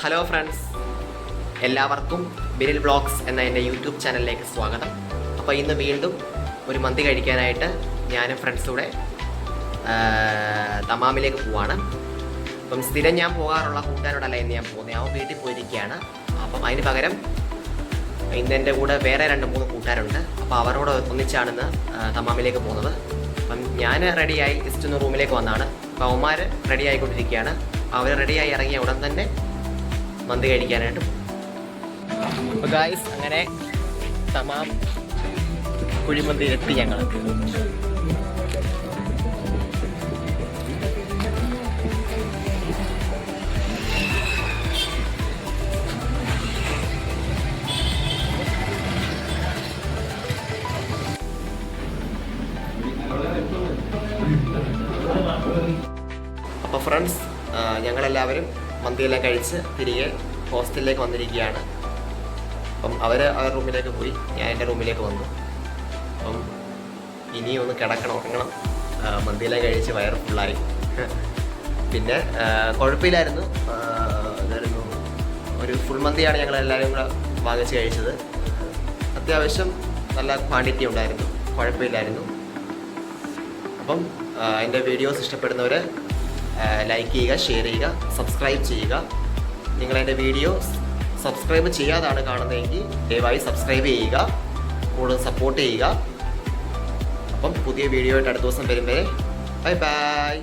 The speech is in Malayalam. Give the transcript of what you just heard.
ഹലോ ഫ്രണ്ട്സ്, എല്ലാവർക്കും ബിരിൽ വ്ളോഗ്സ് എന്ന എൻ്റെ യൂട്യൂബ് ചാനലിലേക്ക് സ്വാഗതം. അപ്പോൾ ഇന്ന് വീണ്ടും ഒരു മന്തി കഴിക്കാനായിട്ട് ഞാനും ഫ്രണ്ട്സൂടെ തമാമിലേക്ക് പോവാണ്. അപ്പം സ്ഥിരം ഞാൻ പോകാറുള്ള കൂട്ടുകാരോടല്ല ഇന്ന് ഞാൻ പോകുന്നത്. അവൻ വീട്ടിൽ പോയിരിക്കുകയാണ്. അപ്പം അതിന് പകരം ഇന്ന് എൻ്റെ കൂടെ വേറെ 2-3 കൂട്ടുകാരുണ്ട്. അപ്പോൾ അവരോട് ഒന്നിച്ചാണ് തമാമിലേക്ക് പോകുന്നത്. അപ്പം ഞാൻ റെഡിയായി ജസ്റ്റ് ഒന്ന് റൂമിലേക്ക് വന്നതാണ്. അപ്പോൾ അവന്മാർ റെഡി ആയിക്കൊണ്ടിരിക്കുകയാണ്. അവർ റെഡിയായി ഇറങ്ങിയ ഉടൻ തന്നെ മന്തി കഴിക്കാനായിട്ട്. അപ്പോൾ ഗായ്സ്, അങ്ങനെ തമാം കുഴിമന്തി എത്തി ഞങ്ങൾ. അപ്പോൾ ഫ്രണ്ട്സ്, ഞങ്ങളെല്ലാവരും മന്തിയെല്ലാം കഴിച്ച് തിരികെ ഹോസ്റ്റലിലേക്ക് വന്നിരിക്കുകയാണ്. അപ്പം അവർ അവരുടെ റൂമിലേക്ക് പോയി, ഞാൻ എൻ്റെ റൂമിലേക്ക് വന്നു. അപ്പം ഇനിയും ഒന്ന് ഉറങ്ങണം. മന്തിയെല്ലാം കഴിച്ച് വയറ് ഫുള്ളായി. പിന്നെ കുഴപ്പമില്ലായിരുന്നു. ഇതായിരുന്നു ഒരു ഫുൾ മന്തിയാണ് ഞങ്ങളെല്ലാവരും കൂടെ വാങ്ങിച്ച് കഴിച്ചത്. അത്യാവശ്യം നല്ല ക്വാണ്ടിറ്റി ഉണ്ടായിരുന്നു, കുഴപ്പമില്ലായിരുന്നു. അപ്പം എൻ്റെ വീഡിയോസ് ഇഷ്ടപ്പെടുന്നവർ ലൈക്ക് ചെയ്യുക, ഷെയർ ചെയ്യുക, സബ്സ്ക്രൈബ് ചെയ്യുക. നിങ്ങളെൻ്റെ വീഡിയോസ് സബ്സ്ക്രൈബ് ചെയ്യാതാണ് കാണുന്നതെങ്കിൽ ദയവായി സബ്സ്ക്രൈബ് ചെയ്യുക, കൂടുതൽ സപ്പോർട്ട് ചെയ്യുക. അപ്പം പുതിയ വീഡിയോ ആയിട്ട് അടുത്ത ദിവസം വരും വരെ ബൈ ബൈ.